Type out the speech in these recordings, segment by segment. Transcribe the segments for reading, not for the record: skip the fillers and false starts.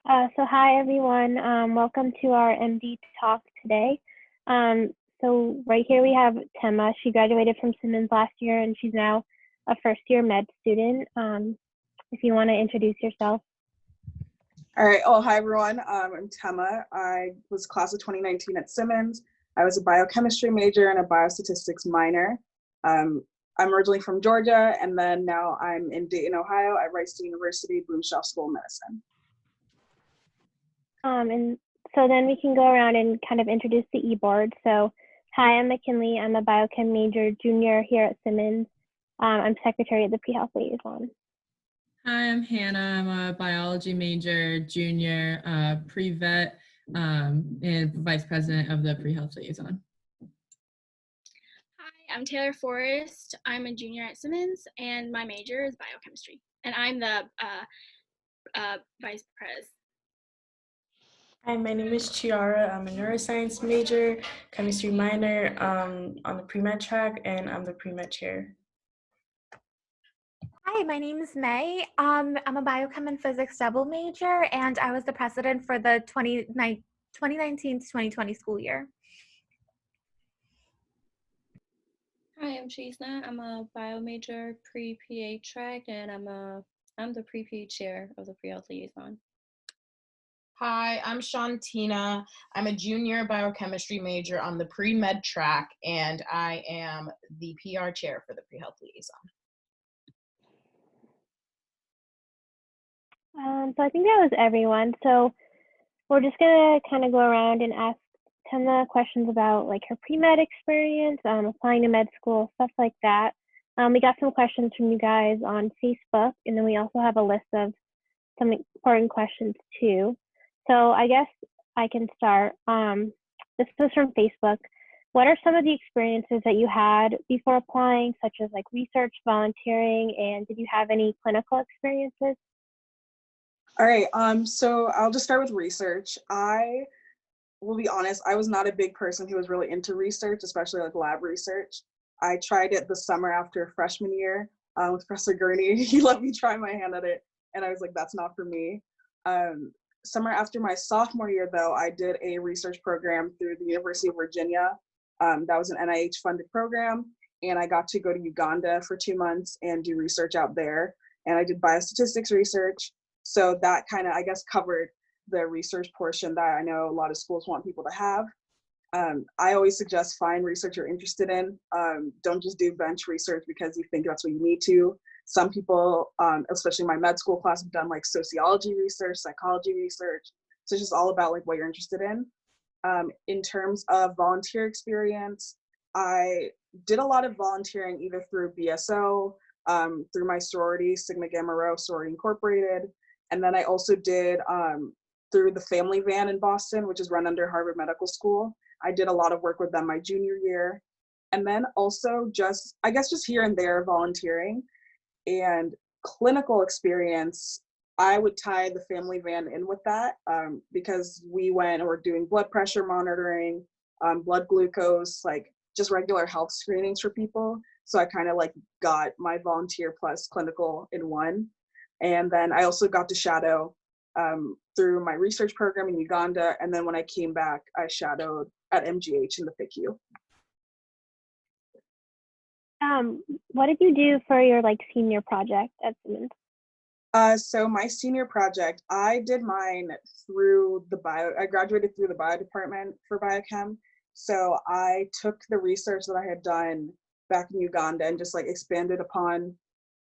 So hi everyone, welcome to our MD talk today. So right here we have Tema. She graduated from Simmons last year and she's now a first year med student. If you want to introduce yourself. All right. Oh, hi everyone. I'm Tema. I was class of 2019 at Simmons. I was a biochemistry major and a biostatistics minor. I'm originally from Georgia, and then now I'm in Dayton, Ohio at Wright University, Boonshoft School of Medicine. And so then we can go around and kind of introduce the e-board. So hi, I'm McKinley. I'm a biochem major junior here at Simmons. I'm secretary of the pre-health liaison. Hi, I'm Hannah. I'm a biology major, junior, pre-vet, and vice president of the pre-health liaison. Hi, I'm Taylor Forrest. I'm a junior at Simmons, and my major is biochemistry, and I'm the vice pres. Hi, my name is Chiara. I'm a neuroscience major, chemistry minor on the pre-med track, and I'm the pre-med chair. Hi, my name is May. I'm a biochem and physics double major, and I was the president for the 2019 to 2020 school year. Hi, I'm Chisna. I'm a bio major pre-PA track, and I'm the pre-PA chair of the pre-health liaison. Hi, I'm Shantina. I'm a junior biochemistry major on the pre-med track, and I am the PR chair for the pre-health liaison. So I think that was everyone. So we're just gonna kind of go around and ask Tema questions about like her pre-med experience, applying to med school, stuff like that. We got some questions from you guys on Facebook, and then we also have a list of some important questions too. So I guess I can start. This was from Facebook. What are some of the experiences that you had before applying, such as like research, volunteering, and did you have any clinical experiences? All right. So I'll just start with research. I will be honest, I was not a big person who was really into research, especially like lab research. I tried it the summer after freshman year with Professor Gurney. He let me try my hand at it, and I was like, that's not for me. Summer after my sophomore year, though, I did a research program through the University of Virginia. That was an NIH-funded program, and I got to go to Uganda for 2 months and do research out there. And I did biostatistics research. So that kind of, I guess, covered the research portion that I know a lot of schools want people to have. I always suggest find research you're interested in. Don't just do bench research because you think that's what you need to. Some people, especially my med school class, have done like sociology research, psychology research. So it's just all about like what you're interested in. In terms of volunteer experience, I did a lot of volunteering either through BSO, through my sorority, Sigma Gamma Rho Sorority Incorporated. And then I also did through the Family Van in Boston, which is run under Harvard Medical School. I did a lot of work with them my junior year. And then also just, I guess just here and there volunteering. And clinical experience, I would tie the Family Van in with that because we went and were doing blood pressure monitoring, blood glucose, like just regular health screenings for people. So I kind of like got my volunteer plus clinical in one. And then I also got to shadow through my research program in Uganda. And then when I came back, I shadowed at MGH in the PICU. What did you do for your like senior project at Simmons? So my senior project, I did mine through I graduated through the bio department for biochem. So I took the research that I had done back in Uganda and just like expanded upon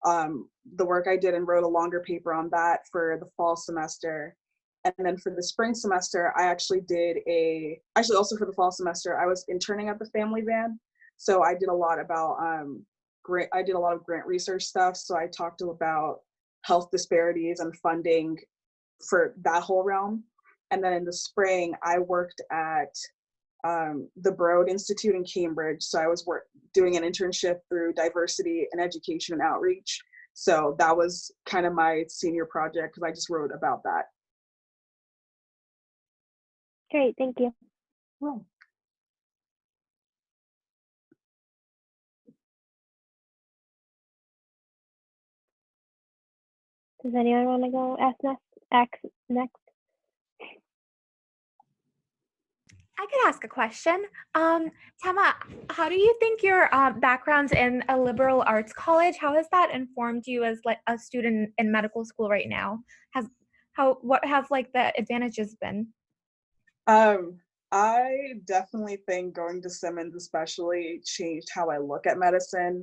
the work I did and wrote a longer paper on that for the fall semester. And then for the spring semester, I actually also for the fall semester, I was interning at the Family Van. So I did a lot about I did a lot of grant research stuff. So I talked about health disparities and funding for that whole realm. And then in the spring, I worked at the Broad Institute in Cambridge. So I was doing an internship through diversity and education and outreach. So that was kind of my senior project because I just wrote about that. Great, thank you. Well. Does anyone want to go ask next? I could ask a question. Tema, how do you think your background in a liberal arts college, how has that informed you as like a student in medical school right now? What have like the advantages been? I definitely think going to Simmons especially changed how I look at medicine,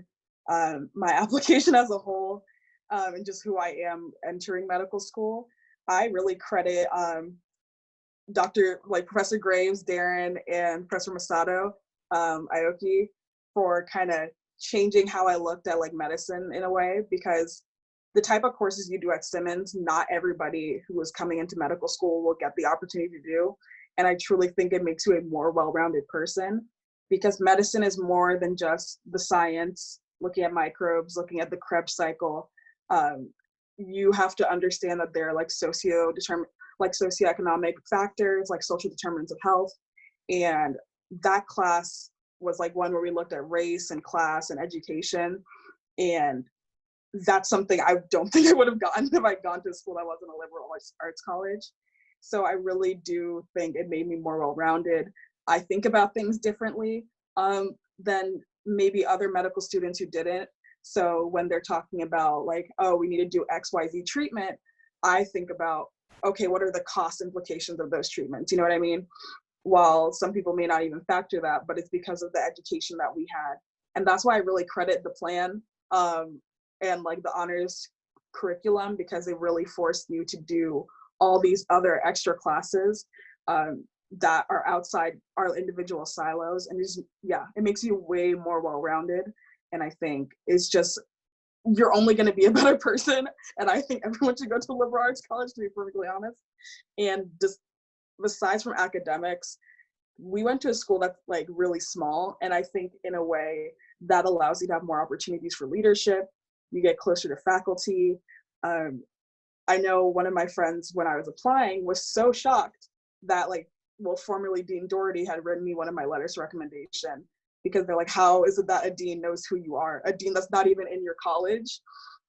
my application as a whole, and just who I am entering medical school. I really credit Professor Graves, Darren, and Professor Masato, Aoki, for kind of changing how I looked at like medicine in a way, because the type of courses you do at Simmons, not everybody who is coming into medical school will get the opportunity to do. And I truly think it makes you a more well-rounded person, because medicine is more than just the science, looking at microbes, looking at the Krebs cycle. You have to understand that there are like socioeconomic factors, like social determinants of health. And that class was like one where we looked at race and class and education. And that's something I don't think I would have gotten if I'd gone to a school that wasn't a liberal arts college. So I really do think it made me more well-rounded. I think about things differently than maybe other medical students who didn't. So when they're talking about like, oh, we need to do XYZ treatment, I think about, okay, what are the cost implications of those treatments? You know what I mean? While some people may not even factor that, but it's because of the education that we had. And that's why I really credit the plan and like the honors curriculum, because it really forced you to do all these other extra classes that are outside our individual silos. And it makes you way more well-rounded. And I think it's just, you're only going to be a better person. And I think everyone should go to liberal arts college, to be perfectly honest. And just besides from academics, we went to a school that's like really small. And I think in a way that allows you to have more opportunities for leadership. You get closer to faculty. I know one of my friends, when I was applying, was so shocked that formerly Dean Doherty had written me one of my letters of recommendation, because they're like, how is it that a dean knows who you are? A dean that's not even in your college.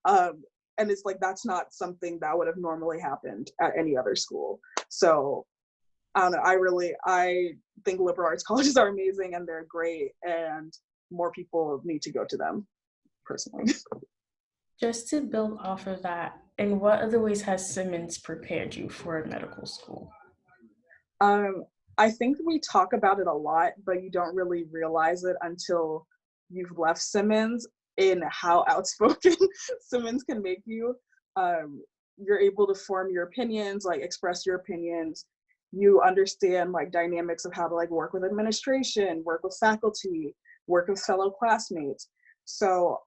And it's like, that's not something that would have normally happened at any other school. So I don't know, I think liberal arts colleges are amazing and they're great, and more people need to go to them, personally. Just to build off of that, in what other ways has Simmons prepared you for medical school? I think we talk about it a lot, but you don't really realize it until you've left Simmons, in how outspoken Simmons can make you. You're able to form your opinions, like express your opinions. You understand like dynamics of how to like work with administration, work with faculty, work with fellow classmates. So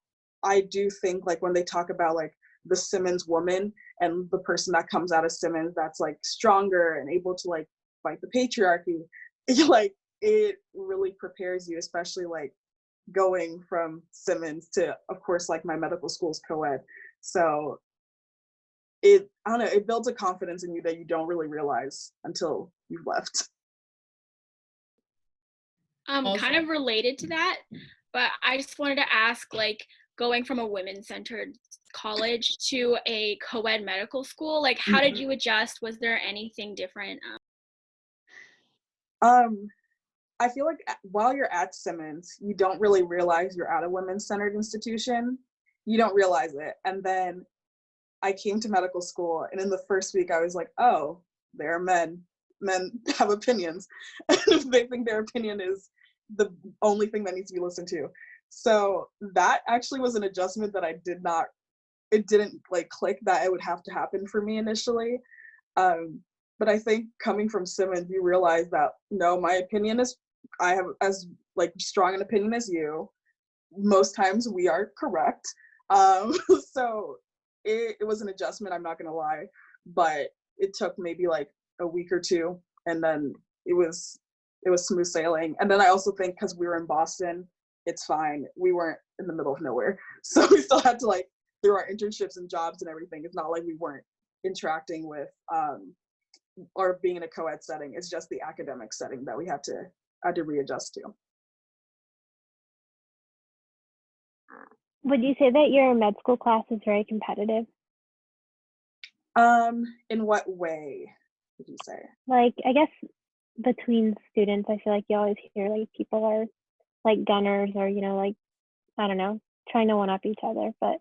I do think like when they talk about like the Simmons woman and the person that comes out of Simmons that's like stronger and able to like fight the patriarchy, it really prepares you, especially like going from Simmons to, of course, like my medical school's co-ed. So I don't know, it builds a confidence in you that you don't really realize until you've left. Kind of related to that, but I just wanted to ask, like, going from a women-centered college to a co-ed medical school, like, how did you adjust? Was there anything different? I feel like while you're at Simmons, you don't really realize you're at a women's-centered institution. You don't realize it. And then I came to medical school, and in the first week I was like, oh, there are men. Men have opinions. And if they think their opinion is the only thing that needs to be listened to. So that actually was an adjustment that it didn't like click that it would have to happen for me initially. But I think coming from Simmons, you realize that, no, my opinion is, I have as like strong an opinion as you. Most times we are correct. So it was an adjustment, I'm not gonna lie, but it took maybe like a week or two, and then it was smooth sailing. And then I also think because we were in Boston, it's fine. We weren't in the middle of nowhere. So we still had to like, through our internships and jobs and everything, it's not like we weren't interacting with or being in a co-ed setting. It's just the academic setting that we had to readjust to. Would you say that your med school class is very competitive? In what way would you say? Like, I guess between students, I feel like you always hear like people are like gunners or, you know, like, I don't know, trying to one up each other. But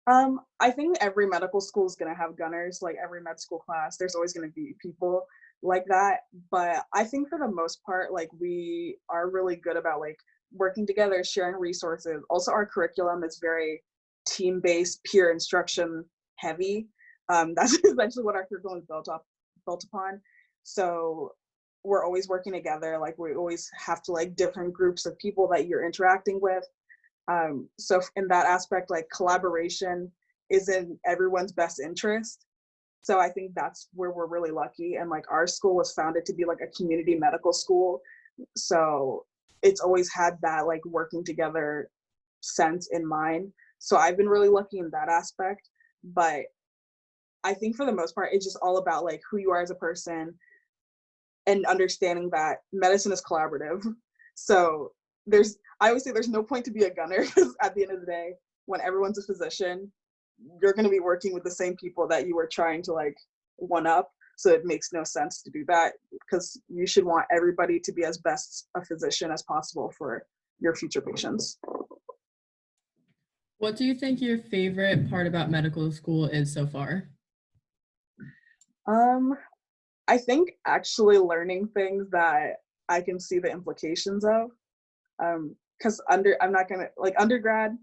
I think every medical school is gonna have gunners, like every med school class. There's always gonna be people like that. But I think for the most part, like we are really good about like working together, sharing resources. Also, our curriculum is very team-based, peer instruction heavy. That's essentially what our curriculum is built upon. So we're always working together. Like we always have to like different groups of people that you're interacting with. So in that aspect, like collaboration is in everyone's best interest. So I think that's where we're really lucky. And like our school was founded to be like a community medical school. So it's always had that like working together sense in mind. So I've been really lucky in that aspect. But I think for the most part, it's just all about like who you are as a person and understanding that medicine is collaborative. So I always say there's no point to be a gunner because at the end of the day, when everyone's a physician, you're going to be working with the same people that you were trying to like one up. So it makes no sense to do that because you should want everybody to be as best a physician as possible for your future patients. What do you think your favorite part about medical school is so far? I think actually learning things that I can see the implications of. Because I'm not gonna like undergrad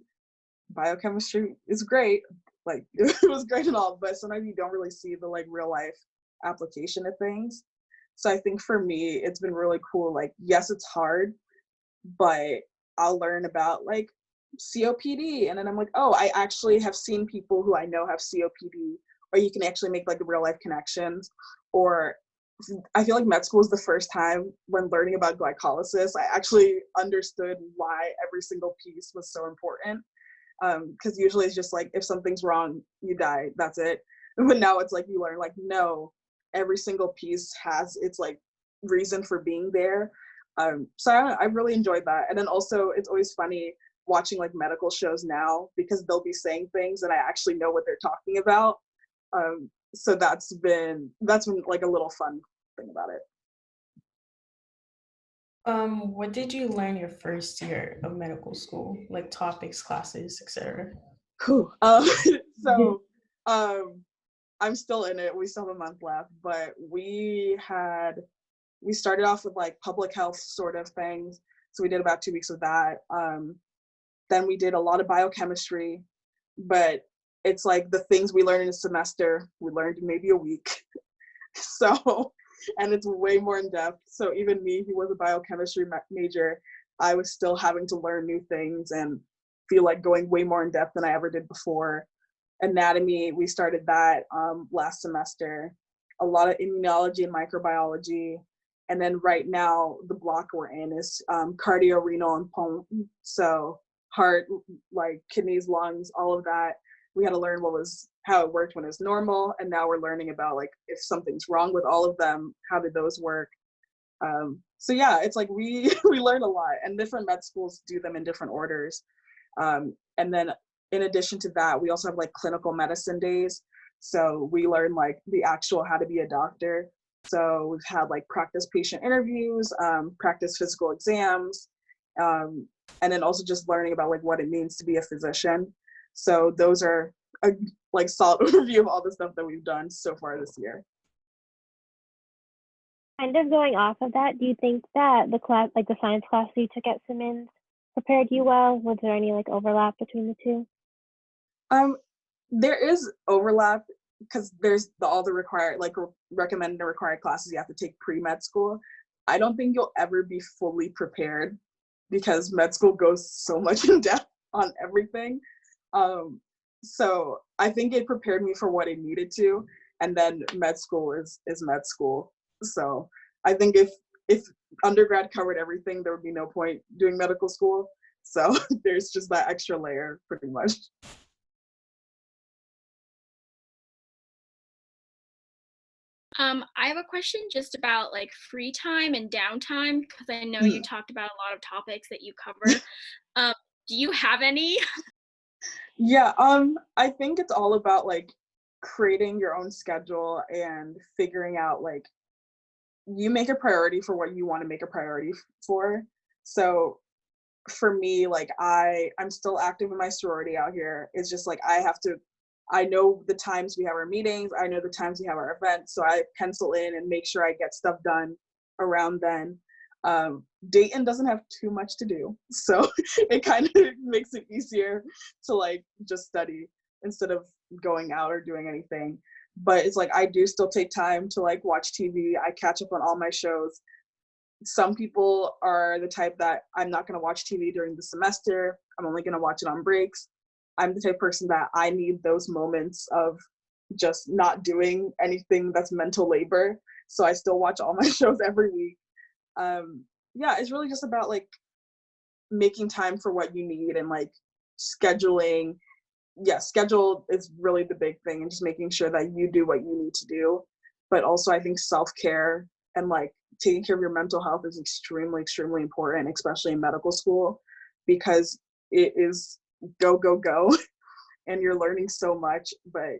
biochemistry is great, like it was great and all, but sometimes you don't really see the like real life application of things. So I think for me, it's been really cool. Like, yes, it's hard, but I'll learn about like COPD, and then I'm like, oh, I actually have seen people who I know have COPD, or you can actually make like real life connections. Or I feel like med school is the first time when learning about glycolysis, I actually understood why every single piece was so important. Because usually it's just like if something's wrong, you die, that's it. But now it's like you learn like, no, every single piece has its like reason for being there. So I really enjoyed that. And then also it's always funny watching like medical shows now because they'll be saying things and I actually know what they're talking about. So that's been like a little fun thing about it. What did you learn your first year of medical school, like topics, classes, etc.? Cool. So I'm still in it. We still have a month left, but we started off with like public health sort of things. So we did about 2 weeks of that. Then we did a lot of biochemistry, but it's like the things we learned in a semester, we learned in maybe a week. So, and it's way more in depth. So even me, who was a biochemistry major, I was still having to learn new things and feel like going way more in depth than I ever did before. Anatomy, we started that last semester. A lot of immunology and microbiology. And then right now, the block we're in is cardio, renal, and pulm. So heart, like kidneys, lungs, all of that. We had to learn how it worked when it's normal. And now we're learning about like if something's wrong with all of them, how did those work? So yeah, it's like we learn a lot, and different med schools do them in different orders. And then in addition to that, we also have like clinical medicine days. So we learn like the actual how to be a doctor. So we've had like practice patient interviews, practice physical exams, and then also just learning about like what it means to be a physician. So those are a like solid overview of all the stuff that we've done so far this year. kind of going off of that, do you think that the class, like the science class you took at Simmons, prepared you well? Was there any like overlap between the two? There is overlap because there's all the required, like recommended and required classes you have to take pre-med school. I don't think you'll ever be fully prepared because med school goes so much in depth on everything. So I think it prepared me for what it needed to, and then med school is med school. So I think if undergrad covered everything, there would be no point doing medical school. So there's just that extra layer pretty much. I have a question just about like free time and downtime because I know you talked about a lot of topics that you cover. Do you have any? Yeah, I think it's all about like creating your own schedule and figuring out like you make a priority for what you want to make a priority for. So for me, like I'm still active in my sorority out here. It's just like I know the times we have our meetings, I know the times we have our events, so I pencil in and make sure I get stuff done around then. Dayton doesn't have too much to do, so it kind of makes it easier to like just study instead of going out or doing anything. But it's like I do still take time to like watch TV. I catch up on all my shows. Some people are the type that I'm not going to watch TV during the semester. I'm only going to watch it on breaks. I'm the type of person that I need those moments of just not doing anything that's mental labor. So I still watch all my shows every week. Yeah, it's really just about like making time for what you need and like scheduling. Yeah, schedule is really the big thing, and just making sure that you do what you need to do. But also I think self-care and like taking care of your mental health is extremely, extremely important, especially in medical school, because it is go, go, go, and you're learning so much. But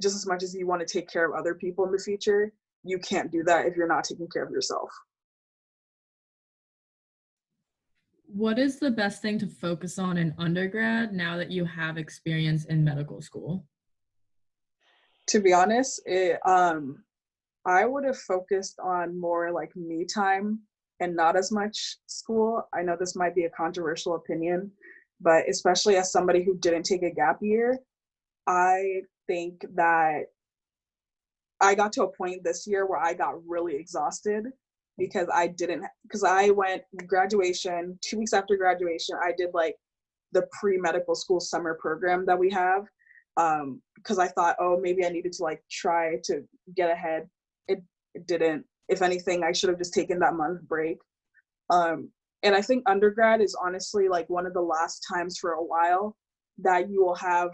just as much as you want to take care of other people in the future, you can't do that if you're not taking care of yourself. What is the best thing to focus on in undergrad now that you have experience in medical school? To be honest, I would have focused on more like me time and not as much school. I know this might be a controversial opinion, but especially as somebody who didn't take a gap year, I think that I got to a point this year where I got really exhausted because I went graduation, 2 weeks after graduation, I did like the pre-medical school summer program that we have, because I thought, oh, maybe I needed to like try to get ahead. It didn't. If anything, I should have just taken that month break. And I think undergrad is honestly like one of the last times for a while that you will have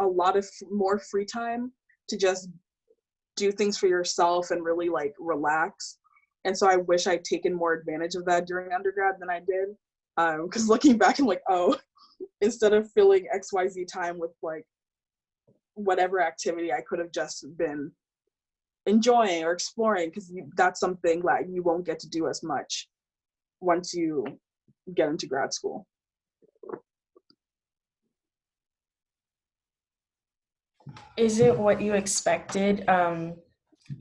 a lot of more free time to just do things for yourself and really like relax. And so I wish I'd taken more advantage of that during undergrad than I did. Because looking back, I'm like, oh, instead of filling XYZ time with like whatever activity, I could have just been enjoying or exploring, because that's something that you won't get to do as much once you get into grad school. Is it what you expected,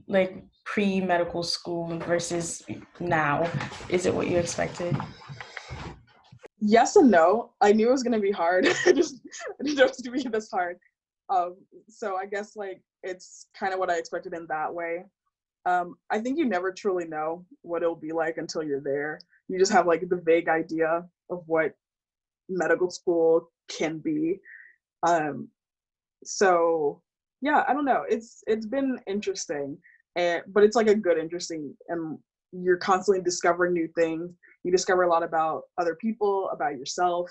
like pre-medical school versus now? Is it what you expected? Yes and no. I knew it was gonna be hard. I didn't know it was gonna be this hard. So I guess like it's kind of what I expected in that way. I think you never truly know what it'll be like until you're there. You just have like the vague idea of what medical school can be. So yeah, I don't know. It's been interesting, but it's like a good interesting, and you're constantly discovering new things. You discover a lot about other people, about yourself.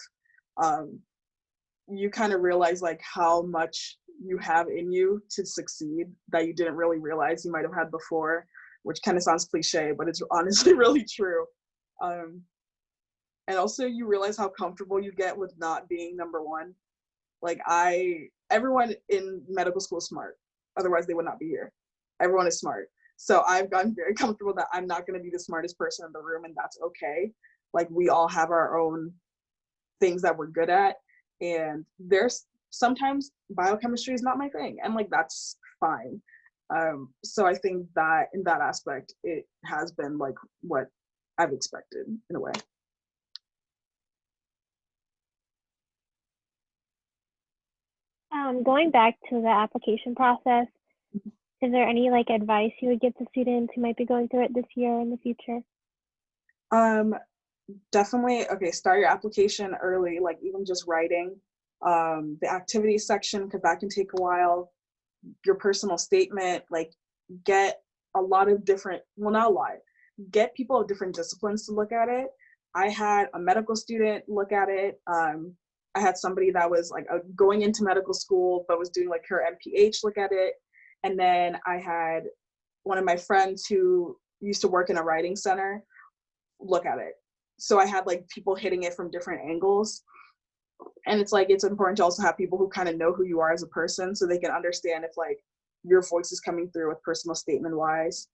You kind of realize like how much you have in you to succeed that you didn't really realize you might have had before, which kind of sounds cliche, but it's honestly really true. And also you realize how comfortable you get with not being number one. Like everyone in medical school is smart, otherwise they would not be here. Everyone is smart. So I've gotten very comfortable that I'm not going to be the smartest person in the room, and that's okay. Like we all have our own things that we're good at, and there's sometimes biochemistry is not my thing, and like that's fine. So I think that in that aspect, it has been like what I've expected in a way. Going back to the application process, is there any like advice you would give to students who might be going through it this year or in the future? Definitely, okay, start your application early, like even just writing the activity section, because that can take a while. Your personal statement, like get a lot of different, well, not a lot, get people of different disciplines to look at it. I had a medical student look at it. I had somebody that was like going into medical school but was doing like her MPH look at it. And then I had one of my friends who used to work in a writing center look at it. So I had like people hitting it from different angles. And it's like, it's important to also have people who kind of know who you are as a person, so they can understand if like your voice is coming through with personal statement wise.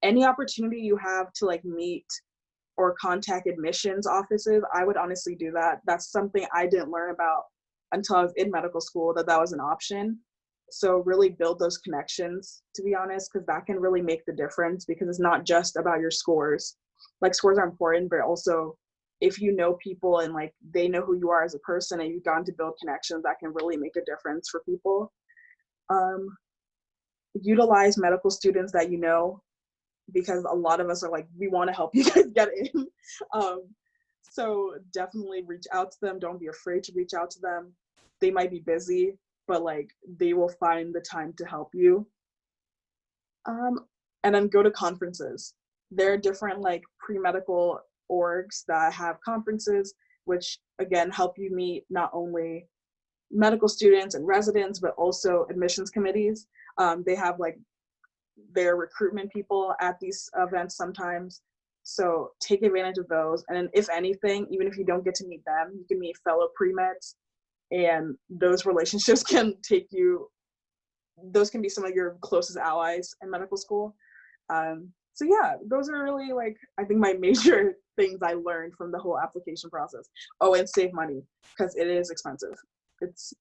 any opportunity you have to like meet or contact admissions offices, I would honestly do that. That's something I didn't learn about until I was in medical school, that was an option. So really build those connections, to be honest, because that can really make the difference, because it's not just about your scores. Like, scores are important, but also if you know people and like they know who you are as a person and you've gotten to build connections, that can really make a difference for people. Utilize medical students that you know, because a lot of us are like, we want to help you guys get in. So definitely reach out to them. Don't be afraid to reach out to them. They might be busy, but like they will find the time to help you. And then go to conferences. There are different like pre-medical orgs that have conferences, which again help you meet not only medical students and residents, but also admissions committees. They have like their recruitment people at these events sometimes. So take advantage of those. And if anything, even if you don't get to meet them, you can meet fellow pre-meds, and those relationships can take you, those can be some of your closest allies in medical school. So yeah, those are really like, I think my major things I learned from the whole application process. Oh, and save money, because it is expensive. It's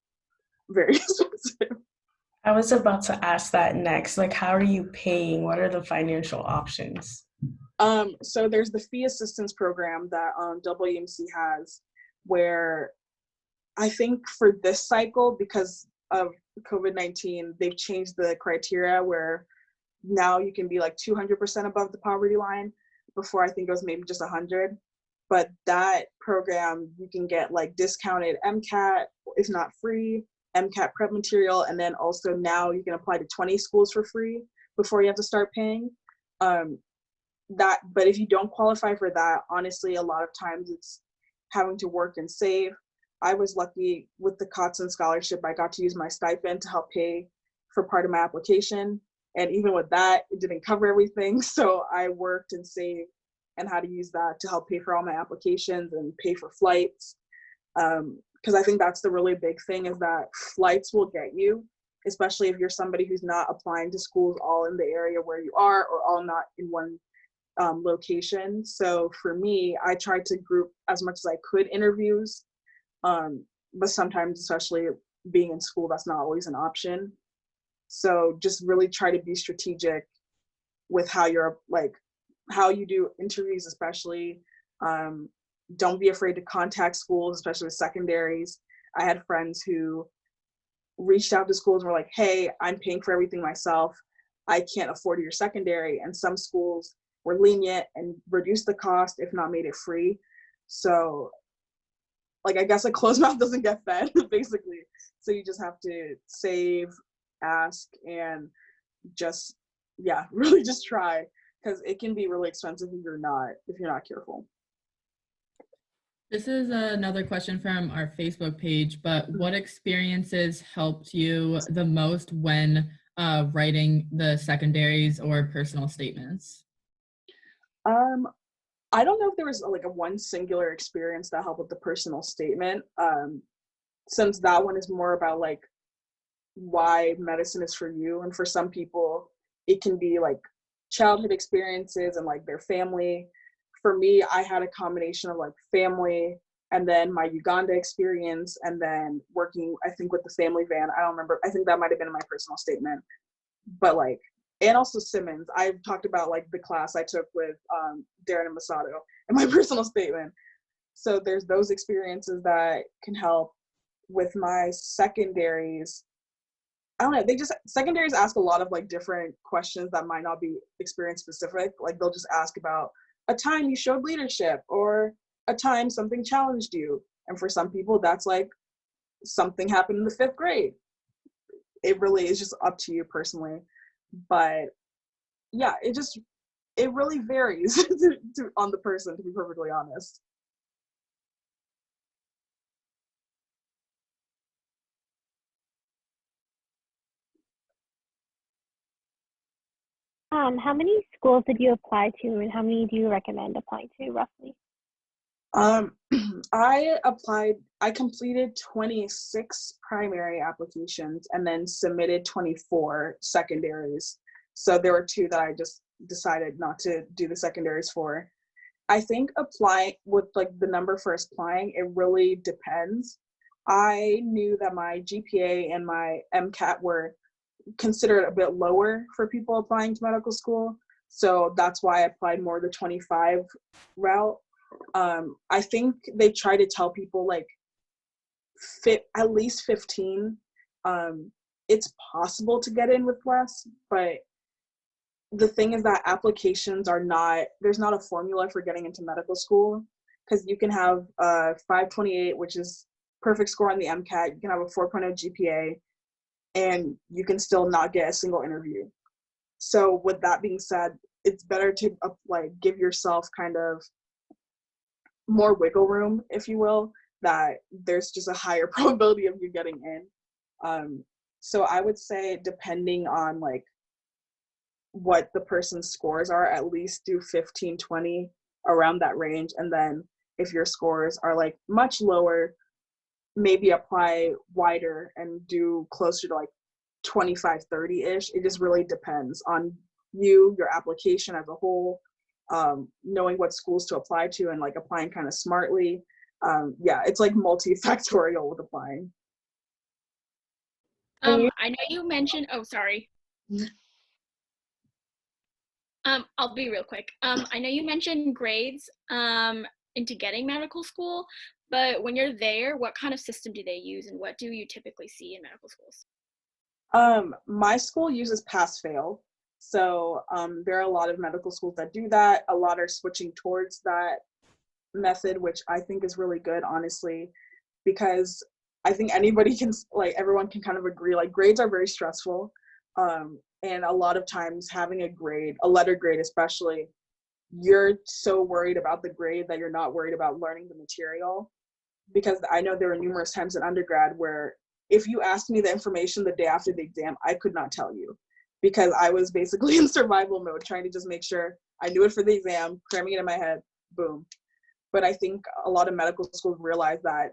very expensive. I was about to ask that next. Like, how are you paying? What are the financial options? So there's the fee assistance program that WMC has, where I think for this cycle, because of COVID-19, they've changed the criteria where now you can be like 200% above the poverty line. Before, I think it was maybe just 100. But that program, you can get like discounted MCAT, if not free, MCAT prep material, and then also now you can apply to 20 schools for free before you have to start paying. But if you don't qualify for that, honestly, a lot of times it's having to work and save. I was lucky with the Cotson scholarship. I got to use my stipend to help pay for part of my application. And even with that, it didn't cover everything. So I worked and saved and had to use that to help pay for all my applications and pay for flights. Because I think that's the really big thing, is that flights will get you, especially if you're somebody who's not applying to schools all in the area where you are, or all not in one location. So for me, I tried to group as much as I could interviews, but sometimes, especially being in school, that's not always an option. So just really try to be strategic with how you're like, how you do interviews, especially. Don't be afraid to contact schools, especially secondaries. I had friends who reached out to schools and were like, hey, I'm paying for everything myself. I can't afford your secondary. And some schools were lenient and reduced the cost, if not made it free. So like, I guess a closed mouth doesn't get fed, basically. So you just have to save, ask, and just, yeah, really just try, because it can be really expensive if you're not careful. This is another question from our Facebook page, but what experiences helped you the most when writing the secondaries or personal statements? I don't know if there was like a one singular experience that helped with the personal statement, since that one is more about like why medicine is for you. And for some people, it can be like childhood experiences and like their family. For me, I had a combination of like family, and then my Uganda experience, and then working, I think, with the family van. I don't remember. I think that might have been in my personal statement. But like, and also Simmons. I've talked about like the class I took with Darren and Masato in my personal statement. So there's those experiences that can help. With my secondaries, I don't know, secondaries ask a lot of like different questions that might not be experience specific. Like they'll just ask about a time you showed leadership, or a time something challenged you. And for some people, that's like something happened in the 5th grade. It really is just up to you personally. But yeah, it really varies on the person, to be perfectly honest. How many schools did you apply to, and how many do you recommend applying to, roughly? I completed 26 primary applications and then submitted 24 secondaries. So there were 2 that I just decided not to do the secondaries for. I think applying with like the number for applying, it really depends. I knew that my GPA and my MCAT were considered a bit lower for people applying to medical school. So that's why I applied more the 25 route. I think they try to tell people like at least 15. It's possible to get in with less, but the thing is that applications are not, there's not a formula for getting into medical school, because you can have 528, which is perfect score on the MCAT. You can have a 4.0 GPA, and you can still not get a single interview. So with that being said, it's better to like give yourself kind of more wiggle room, if you will, that there's just a higher probability of you getting in. So I would say, depending on like what the person's scores are, at least do 15, 20 around that range. And then if your scores are like much lower, maybe apply wider and do closer to like 25, 30-ish. It just really depends on you, your application as a whole, knowing what schools to apply to and like applying kind of smartly. Yeah, it's like multifactorial with applying. I know you mentioned, oh, sorry. I'll be real quick. I know you mentioned grades into getting medical school, but when you're there, what kind of system do they use, and what do you typically see in medical schools? My school uses pass-fail. So there are a lot of medical schools that do that. A lot are switching towards that method, which I think is really good, honestly, because I think anybody can, like, everyone can kind of agree, like, grades are very stressful. And a lot of times having a grade, a letter grade especially, you're so worried about the grade that you're not worried about learning the material. Because I know there were numerous times in undergrad where if you asked me the information the day after the exam, I could not tell you, because I was basically in survival mode, trying to just make sure I knew it for the exam, cramming it in my head, boom. But I think a lot of medical schools realize that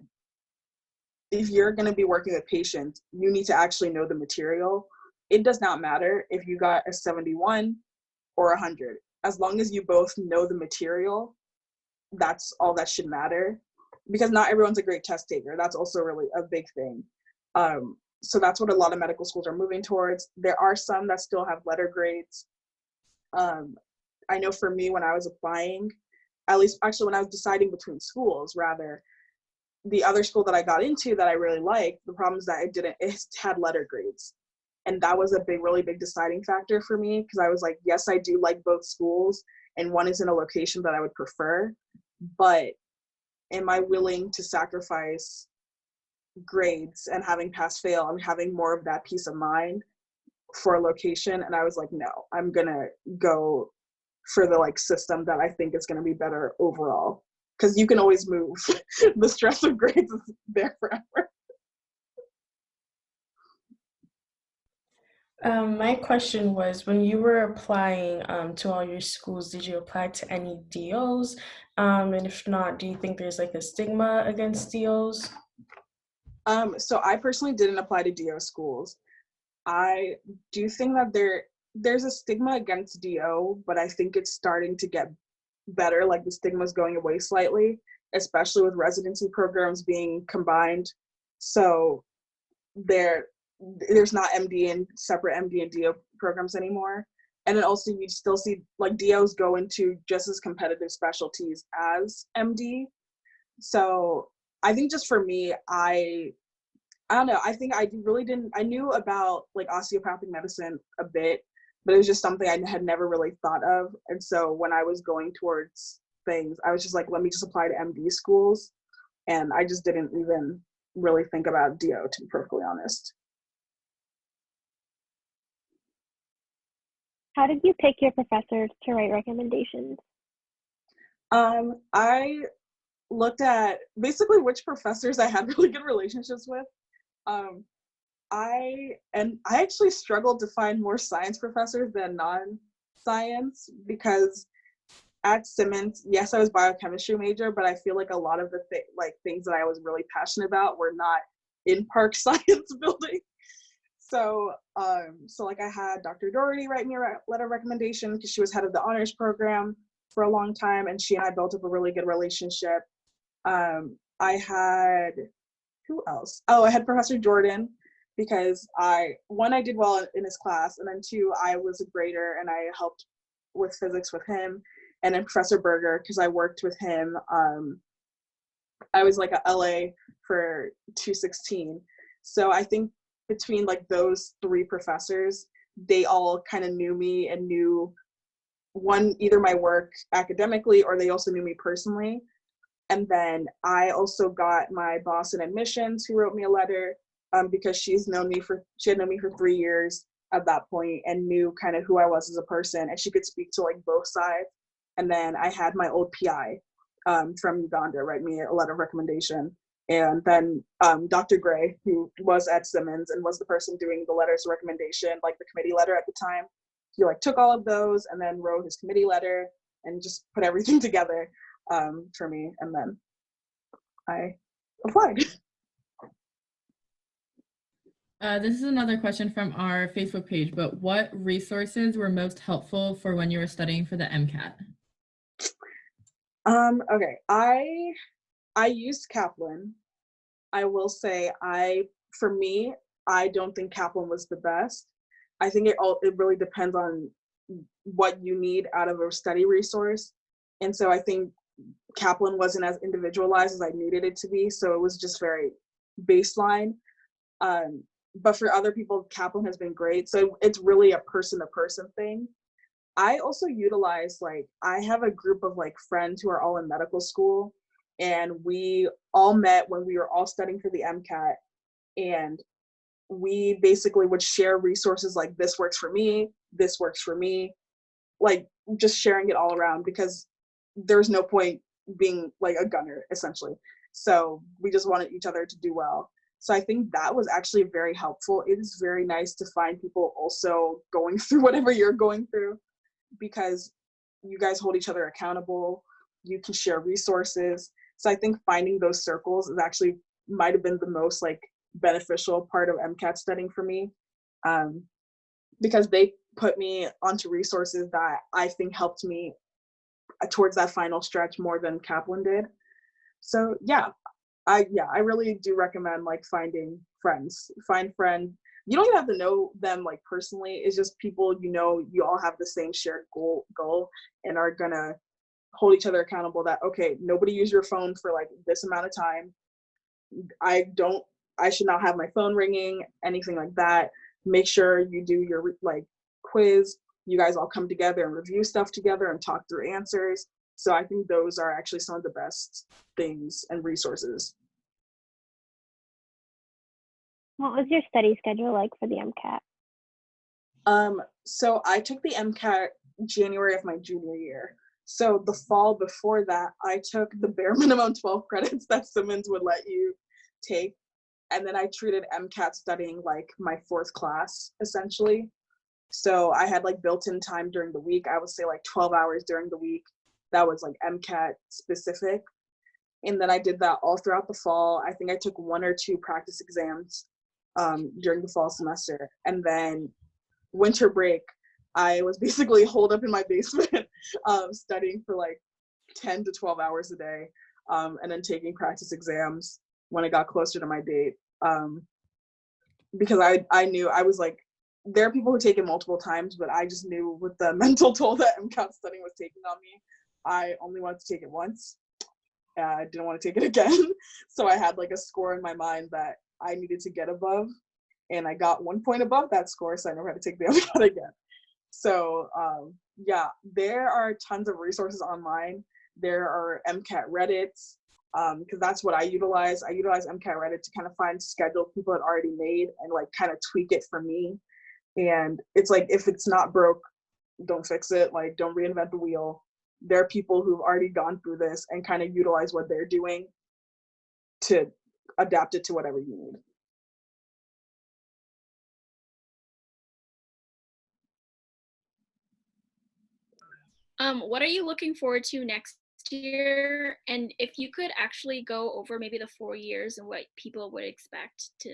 if you're going to be working with patients, you need to actually know the material. It does not matter if you got a 71 or 100. As long as you both know the material, that's all that should matter. Because not everyone's a great test taker. That's also really a big thing. So that's what a lot of medical schools are moving towards. There are some that still have letter grades. I know for me, when I was applying, at least actually when I was deciding between schools, rather, the other school that I got into that I really liked, the problem is that it had letter grades. And that was a really big deciding factor for me, because I was like, yes, I do like both schools, and one is in a location that I would prefer, but am I willing to sacrifice grades and having pass-fail and having more of that peace of mind for a location? And I was like, no, I'm gonna go for the like system that I think is gonna be better overall, because you can always move. The stress of grades is there forever. My question was, when you were applying to all your schools, did you apply to any DOs? And if not, do you think there's like a stigma against DOs? So I personally didn't apply to DO schools. I do think that there's a stigma against DO, but I think it's starting to get better. Like the stigma is going away slightly, especially with residency programs being combined. So there's not separate MD and DO programs anymore. And then also you still see like DOs go into just as competitive specialties as MD. So I think just for me, I don't know, I think I knew about like osteopathic medicine a bit, but it was just something I had never really thought of. And so when I was going towards things, I was just like, let me just apply to MD schools. And I just didn't even really think about DO, to be perfectly honest. How did you pick your professors to write recommendations? I looked at basically which professors I had really good relationships with. I actually struggled to find more science professors than non-science, because at Simmons, yes, I was biochemistry major, but I feel like a lot of the things that I was really passionate about were not in Park Science building. So like I had Dr. Doherty write me a letter of recommendation because she was head of the honors program for a long time, and she and I built up a really good relationship. I had, who else? Oh, I had Professor Jordan, because I did well in his class, and then two, I was a grader and I helped with physics with him. And then Professor Berger, because I worked with him. I was like a LA for 216. So I think between like those three professors, they all kind of knew me and knew either my work academically, or they also knew me personally. And then I also got my boss in admissions who wrote me a letter, because she had known me for 3 years at that point and knew kind of who I was as a person, and she could speak to like both sides. And then I had my old PI from Uganda write me a letter of recommendation. And then Dr. Gray, who was at Simmons and was the person doing the letters of recommendation, like the committee letter at the time, he like took all of those and then wrote his committee letter and just put everything together for me. And then I applied. This is another question from our Facebook page, but what resources were most helpful for when you were studying for the MCAT? Okay, I used Kaplan. I will say for me, I don't think Kaplan was the best. I think it really depends on what you need out of a study resource. And so I think Kaplan wasn't as individualized as I needed it to be. So it was just very baseline. But for other people, Kaplan has been great. So it's really a person-to-person thing. I also utilize, like, I have a group of like friends who are all in medical school, and we all met when we were all studying for the MCAT, and we basically would share resources like, this works for me, like just sharing it all around, because there's no point being like a gunner essentially. So we just wanted each other to do well. So I think that was actually very helpful. It is very nice to find people also going through whatever you're going through, because you guys hold each other accountable. You can share resources. So I think finding those circles is actually might have been the most like beneficial part of MCAT studying for me, because they put me onto resources that I think helped me towards that final stretch more than Kaplan did. So I really do recommend like finding friends. Find friends. You don't even have to know them like personally. It's just people you know, you all have the same shared goal and are gonna hold each other accountable that, okay, nobody use your phone for like this amount of time. I should not have my phone ringing, anything like that. Make sure you do your like quiz. You guys all come together and review stuff together and talk through answers. So I think those are actually some of the best things and resources. What was your study schedule like for the MCAT? So I took the MCAT January of my junior year. So the fall before that, I took the bare minimum 12 credits that Simmons would let you take. And then I treated MCAT studying like my fourth class, essentially. So I had like built-in time during the week. I would say like 12 hours during the week. That was like MCAT specific. And then I did that all throughout the fall. I think I took 1 or 2 practice exams during the fall semester. And then winter break, I was basically holed up in my basement studying for like 10 to 12 hours a day, and then taking practice exams when it got closer to my date. Because I knew, I was like, there are people who take it multiple times, but I just knew with the mental toll that MCAT studying was taking on me, I only wanted to take it once. I didn't want to take it again. So I had like a score in my mind that I needed to get above, and I got 1 point above that score, so I never had to take the MCAT again. So there are tons of resources online. There are MCAT Reddits, because that's what I utilize. I utilize MCAT Reddit to kind of find schedules people had already made and like kind of tweak it for me. And it's like, if it's not broke, don't fix it. Like, don't reinvent the wheel. There are people who've already gone through this and kind of utilize what they're doing to adapt it to whatever you need. What are you looking forward to next year? And if you could actually go over maybe the 4 years and what people would expect to.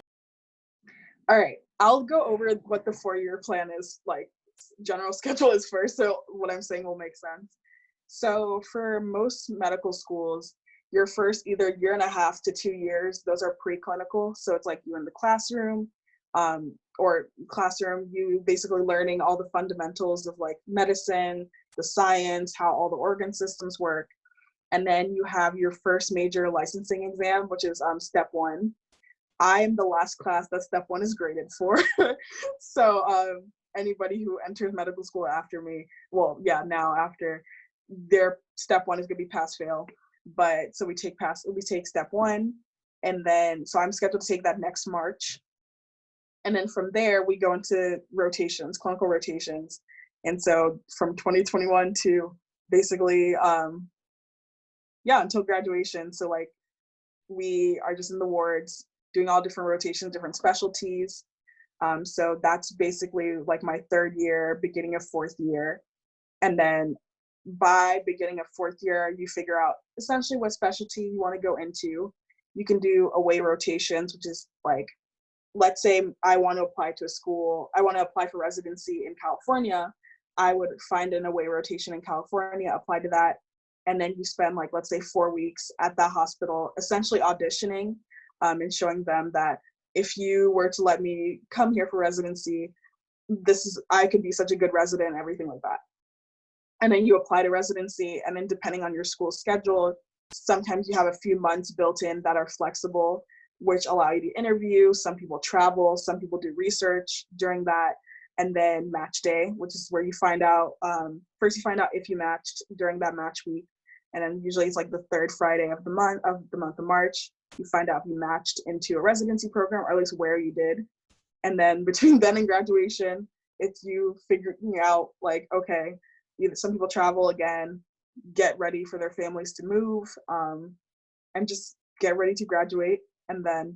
All right, I'll go over what the 4-year plan is, like general schedule is first, so what I'm saying will make sense. So for most medical schools, your first either 1.5 to 2 years, those are preclinical. So it's like you in the classroom, you basically learning all the fundamentals of like medicine, the science, how all the organ systems work. And then you have your first major licensing exam, which is step 1. I am the last class that step 1 is graded for. So anybody who enters medical school after me, now after, their step 1 is gonna be pass fail. But so we take step 1, and then so I'm scheduled to take that next March. And then from there we go into rotations, clinical rotations. And so from 2021 to basically until graduation. So like we are just in the wards doing all different rotations, different specialties. So that's basically like my 3rd year, beginning of 4th year. And then by beginning of 4th year, you figure out essentially what specialty you want to go into. You can do away rotations, which is like, let's say I want to apply to a school, I want to apply for residency in California. I would find an away rotation in California, apply to that. And then you spend like, let's say 4 weeks at that hospital, essentially auditioning and showing them that if you were to let me come here for residency, I could be such a good resident, everything like that. And then you apply to residency, and then depending on your school schedule, sometimes you have a few months built in that are flexible, which allow you to interview. Some people travel, some people do research during that. And then match day, which is where you find out, first you find out if you matched during that match week. And then usually it's like the 3rd Friday of the month of March, you find out if you matched into a residency program, or at least where you did. And then between then and graduation, it's you figuring out like, okay, either some people travel again, get ready for their families to move, and just get ready to graduate. And then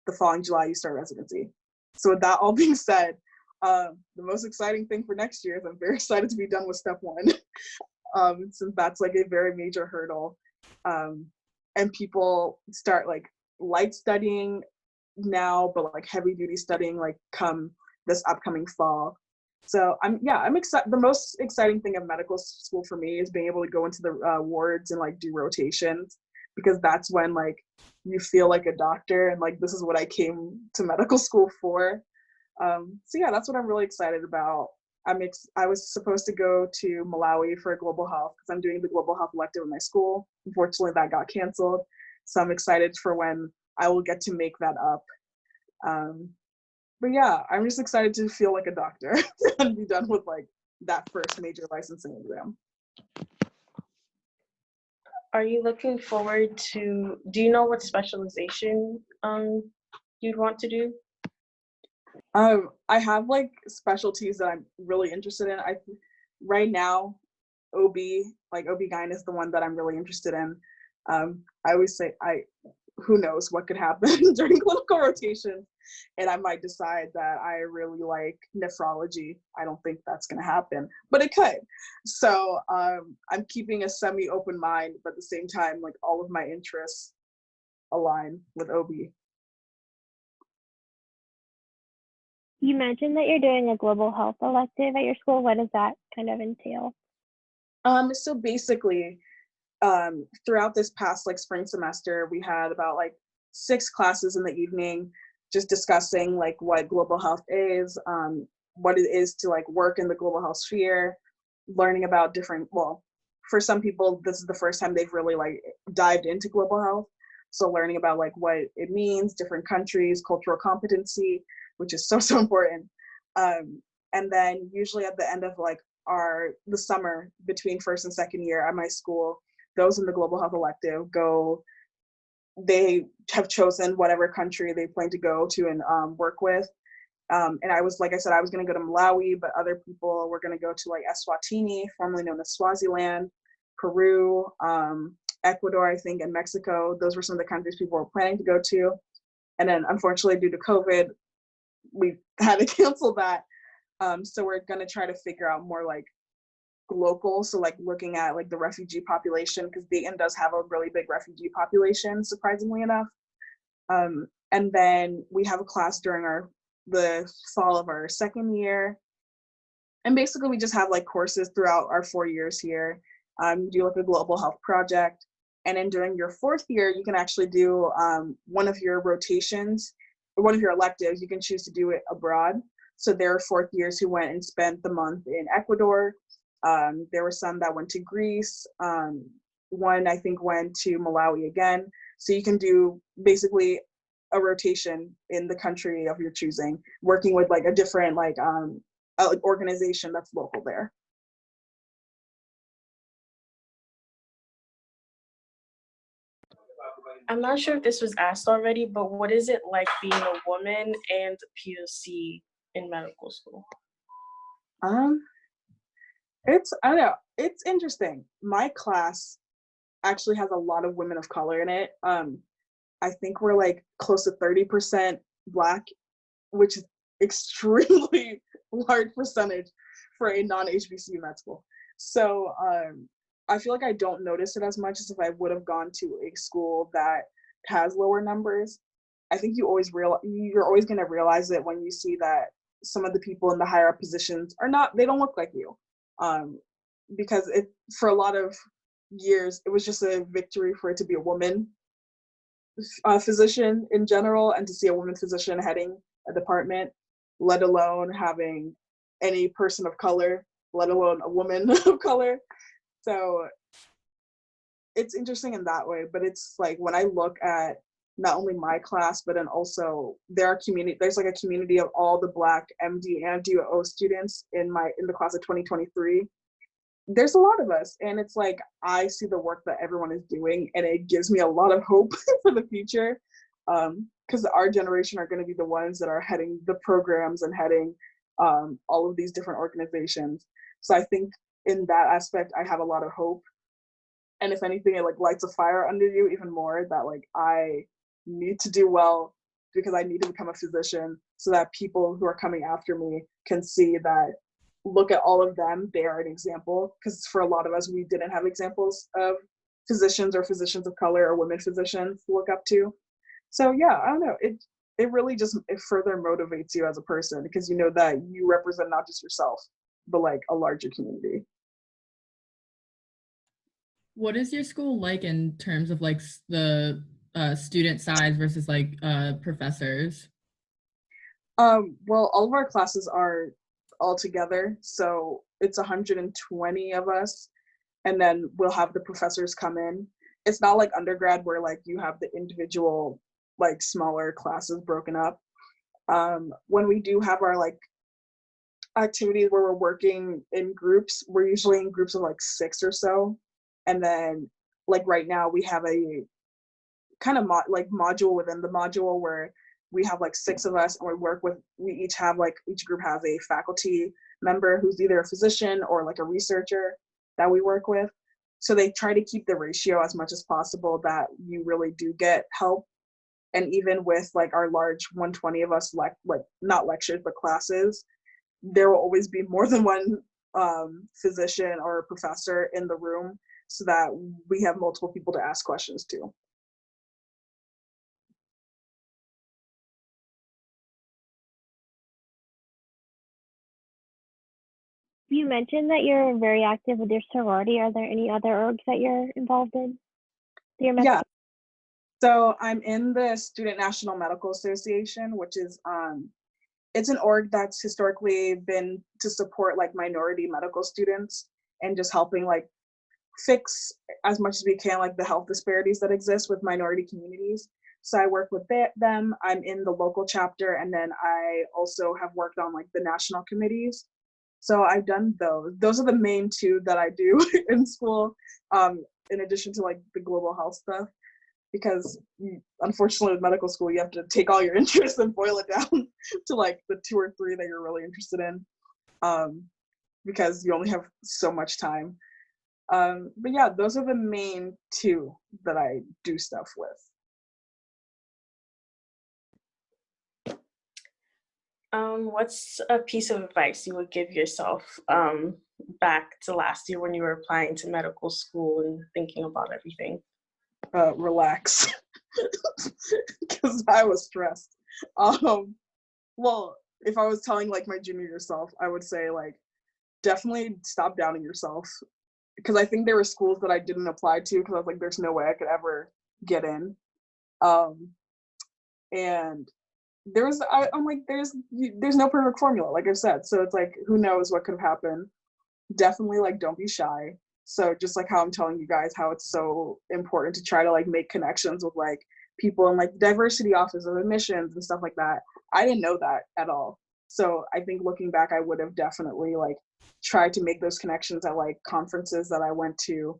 the following July, you start residency. So with that all being said, the most exciting thing for next year is I'm very excited to be done with step 1, since that's like a very major hurdle. And people start like light studying now, but like heavy duty studying like come this upcoming fall. So I'm excited. The most exciting thing of medical school for me is being able to go into the wards and like do rotations, because that's when like you feel like a doctor, and like this is what I came to medical school for. So yeah, that's what I'm really excited about. I was supposed to go to Malawi for global health because I'm doing the global health elective in my school. Unfortunately, that got canceled. So I'm excited for when I will get to make that up. But yeah, I'm just excited to feel like a doctor and be done with like that first major licensing exam. Are you looking forward to, do you know what specialization you'd want to do? I have like specialties that I'm really interested in. Right now, OB-GYN is the one that I'm really interested in. I always say who knows what could happen during clinical rotation, and I might decide that I really like nephrology. I don't think that's going to happen, but it could. So I'm keeping a semi-open mind, but at the same time, like all of my interests align with OB. You mentioned that you're doing a global health elective at your school. What does that kind of entail? So basically, throughout this past like spring semester, we had about like 6 classes in the evening, just discussing like what global health is, what it is to like work in the global health sphere, learning about different, well, for some people, this is the first time they've really like dived into global health. So learning about like what it means, different countries, cultural competency, which is so important. And then usually at the end of like the summer between 1st and 2nd year at my school, those in the global health elective they have chosen whatever country they plan to go to and work with. And like I said, I was going to go to Malawi, but other people were going to go to like Eswatini, formerly known as Swaziland, Peru, Ecuador, I think, and Mexico. Those were some of the countries people were planning to go to. And then unfortunately, due to COVID, we had to cancel that. So we're going to try to figure out more like local, so like looking at like the refugee population, because Dayton does have a really big refugee population, surprisingly enough. And then we have a class during our the fall of our second year. And basically we just have like courses throughout our 4 years here. You do like a global health project. And then during your 4th year, you can actually do one of your rotations, or one of your electives. You can choose to do it abroad. So there are 4th years who went and spent the month in Ecuador. There were some that went to Greece. One I think went to Malawi again. So you can do basically a rotation in the country of your choosing, working with like a different like organization that's local there. I'm not sure if this was asked already, but what is it like being a woman and POC in medical school? I don't know, it's interesting. My class actually has a lot of women of color in it. I think we're like close to 30% Black, which is extremely large percentage for a non-HBCU med school. So I feel like I don't notice it as much as if I would have gone to a school that has lower numbers. I think you're always going to realize it when you see that some of the people in the higher up positions they don't look like you. Because for a lot of years, it was just a victory for it to be a woman physician in general, and to see a woman physician heading a department, let alone having any person of color, let alone a woman of color. So it's interesting in that way, but it's like when I look at not only my class, but then also there's like a community of all the Black MD and DO students in the class of 2023. There's a lot of us, and it's like I see the work that everyone is doing, and it gives me a lot of hope for the future, because our generation are going to be the ones that are heading the programs and heading all of these different organizations. So I think in that aspect, I have a lot of hope. And if anything, it like lights a fire under you even more that like I need to do well because I need to become a physician, so that people who are coming after me can see that, look at all of them, they are an example. Because for a lot of us, we didn't have examples of physicians or physicians of color or women physicians to look up to. So yeah, I don't know, it really just, it further motivates you as a person, because you know that you represent not just yourself, but like a larger community. What is your school like in terms of like the student size versus like professors? Well, all of our classes are all together, so it's 120 of us, and then we'll have the professors come in. It's not like undergrad where like you have the individual like smaller classes broken up. When we do have our like activities where we're working in groups, we're usually in groups of like 6 or so. And then like right now we have a kind of module within the module where we have like 6 of us, and we each group has a faculty member who's either a physician or like a researcher that we work with. So they try to keep the ratio as much as possible that you really do get help. And even with like our large 120 of us, like not lectures, but classes, there will always be more than one physician or professor in the room, so that we have multiple people to ask questions to. You mentioned that you're very active with your sorority. Are there any other orgs that you're involved in? Yeah. So I'm in the Student National Medical Association, which is it's an org that's historically been to support like minority medical students and just helping like fix as much as we can like the health disparities that exist with minority communities. So I work with them. I'm in the local chapter, and then I also have worked on like the national committees. So I've done those. Those are the main 2 that I do in school, in addition to like the global health stuff, because unfortunately with medical school, you have to take all your interests and boil it down to like the 2 or 3 that you're really interested in, because you only have so much time. But yeah, those are the main 2 that I do stuff with. What's a piece of advice you would give yourself back to last year when you were applying to medical school and thinking about everything? Relax, because I was stressed. well, if I was telling like my junior year self, I would say like definitely stop doubting yourself, because I think there were schools that I didn't apply to because I was like, there's no way I could ever get in. Um, and I'm like, there's no perfect formula, like I've said. So it's like, who knows what could have happened. Definitely like, don't be shy. So just like how I'm telling you guys how it's so important to try to like make connections with like people in like the diversity office of admissions and stuff like that. I didn't know that at all. So I think looking back, I would have definitely like tried to make those connections at like conferences that I went to.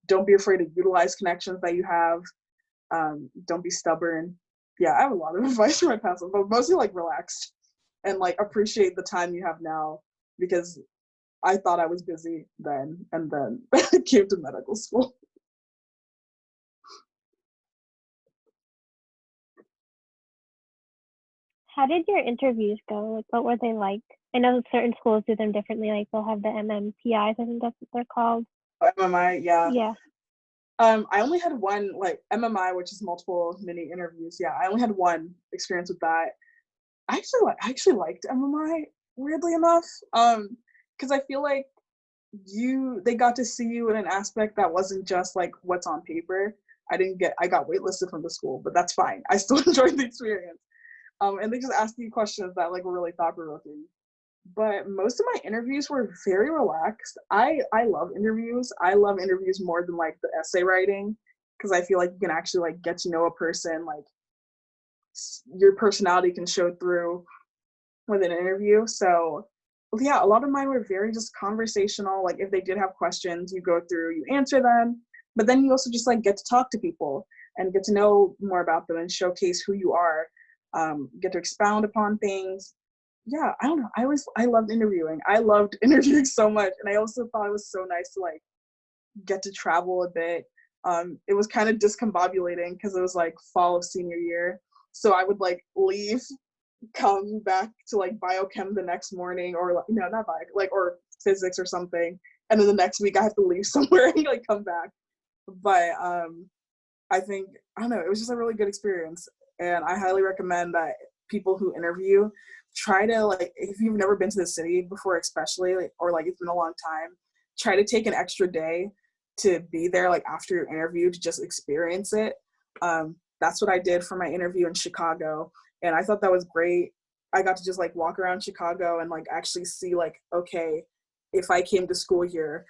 Don't be afraid to utilize connections that you have. Don't be stubborn. Yeah, I have a lot of advice for my past, but mostly like relax and like appreciate the time you have now, because I thought I was busy then, and then came to medical school. How did your interviews go? Like, what were they like? I know certain schools do them differently. Like, they'll have the MMPIs, I think that's what they're called. MMI, yeah. Yeah. I only had one, like MMI, which is multiple mini interviews. Yeah, I only had one experience with that. I actually liked MMI, weirdly enough, because I feel like they got to see you in an aspect that wasn't just like what's on paper. I got waitlisted from the school, but that's fine. I still enjoyed the experience. And they just asked you questions that like were really thought provoking. But most of my interviews were very relaxed. I love interviews. I love interviews more than like the essay writing, because I feel like you can actually like get to know a person, like your personality can show through with an interview. So yeah, a lot of mine were very just conversational. Like if they did have questions, you go through, you answer them, but then you also just like get to talk to people and get to know more about them and showcase who you are, get to expound upon things. Yeah, I don't know. I loved interviewing. I loved interviewing so much. And I also thought it was so nice to like get to travel a bit. It was kind of discombobulating because it was like fall of senior year. So I would like leave, come back to like biochem the next morning, or like, no, not bio, like, or physics or something. And then the next week I have to leave somewhere and like come back. But I think, I don't know, it was just a really good experience. And I highly recommend that people who interview try to like, if you've never been to the city before, especially, like, or like it's been a long time, try to take an extra day to be there like after your interview to just experience it. That's what I did for my interview in Chicago, and I thought that was great. I got to just like walk around Chicago and like actually see like, okay, if I came to school here,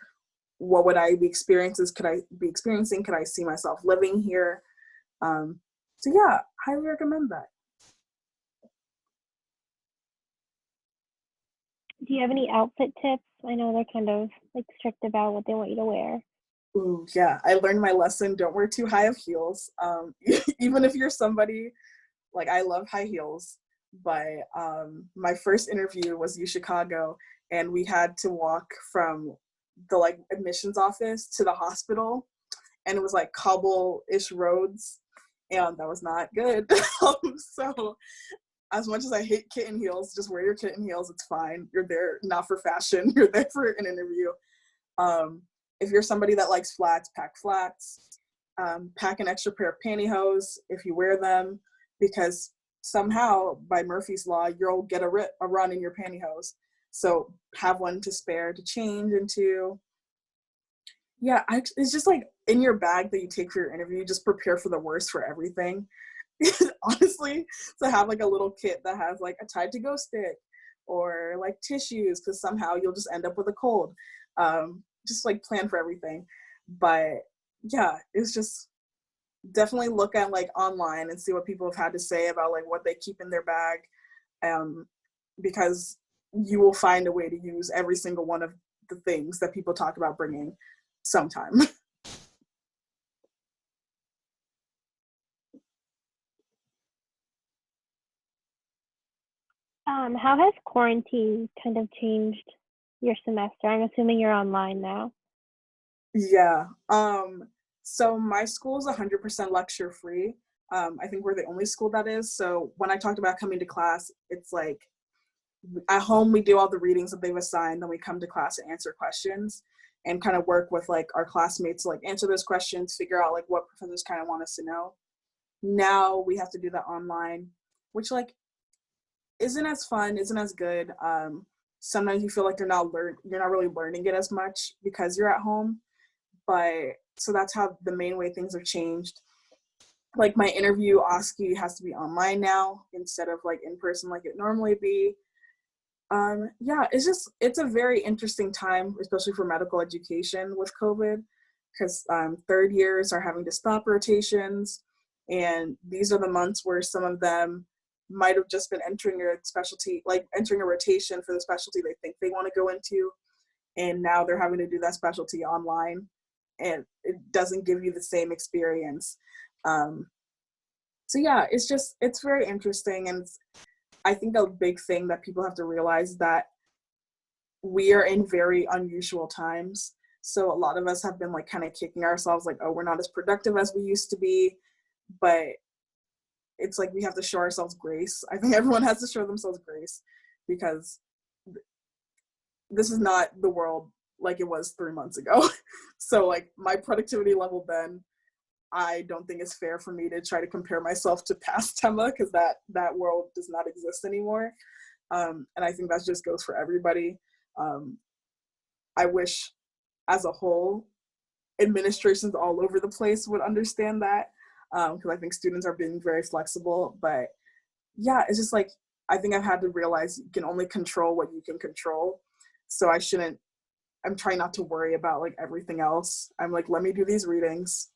what would I be experiencing? Could I see myself living here? So yeah, highly recommend that. Do you have any outfit tips? I know they're kind of like strict about what they want you to wear. Ooh, yeah, I learned my lesson. Don't wear too high of heels. Even if you're somebody, like I love high heels, but my first interview was UChicago, and we had to walk from the like admissions office to the hospital, and it was like cobble-ish roads, and that was not good. So as much as I hate kitten heels, just wear your kitten heels. It's fine. You're there not for fashion. You're there for an interview. If you're somebody that likes flats, pack flats. Pack an extra pair of pantyhose if you wear them, because somehow by Murphy's Law, you'll get a run in your pantyhose. So have one to spare to change into. Yeah, it's just like in your bag that you take for your interview, just prepare for the worst for everything. Honestly, to have like a little kit that has like a Tide to Go stick or like tissues, because somehow you'll just end up with a cold. Just like plan for everything. But yeah, it's just definitely look at like online and see what people have had to say about like what they keep in their bag, because you will find a way to use every single one of the things that people talk about bringing sometime. How has quarantine kind of changed your semester? I'm assuming you're online now. Yeah. So my school is 100% lecture free. I think we're the only school that is. So when I talked about coming to class, it's like at home we do all the readings that they've assigned, then we come to class and answer questions and kind of work with like our classmates to like answer those questions, figure out like what professors kind of want us to know. Now we have to do that online, which like isn't as fun, isn't as good. Sometimes you feel like you're not really learning it as much because you're at home. But so that's how the main way things have changed. Like my interview OSCE has to be online now instead of like in person like it normally be. Yeah, it's a very interesting time, especially for medical education with COVID, because third years are having to stop rotations, and these are the months where some of them might have just been entering a specialty, like entering a rotation for the specialty they think they want to go into, and now they're having to do that specialty online, and it doesn't give you the same experience. So yeah, it's very interesting, and I think a big thing that people have to realize that we are in very unusual times. So a lot of us have been like kind of kicking ourselves like, oh, we're not as productive as we used to be. But it's like we have to show ourselves grace. I think everyone has to show themselves grace, because this is not the world like it was 3 months ago. So like my productivity level then, I don't think it's fair for me to try to compare myself to past Tema, because that world does not exist anymore. And I think that just goes for everybody. I wish as a whole, administrations all over the place would understand that, because I think students are being very flexible. But yeah, it's just like, I think I've had to realize you can only control what you can control. So I'm trying not to worry about like everything else. I'm like, let me do these readings.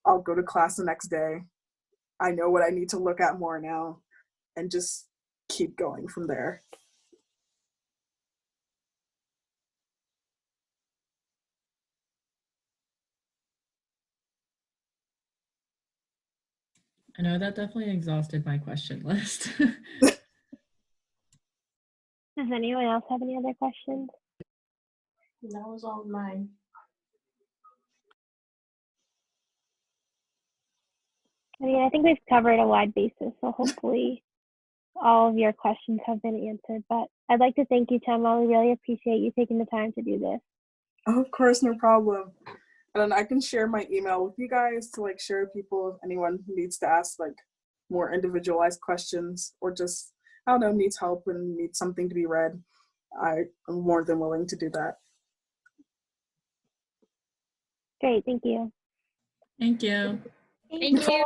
I'll go to class the next day. I know what I need to look at more now, and just keep going from there. I know that definitely exhausted my question list. Does anyone else have any other questions? That was all mine. I mean, I think we've covered a wide basis, so hopefully all of your questions have been answered. But I'd like to thank you, Tema. We really appreciate you taking the time to do this. Oh, of course, no problem. And I can share my email with you guys to like share with people if anyone who needs to ask like more individualized questions, or just, I don't know, needs help and needs something to be read. I am more than willing to do that. Great, thank you. Thank you. Thank you.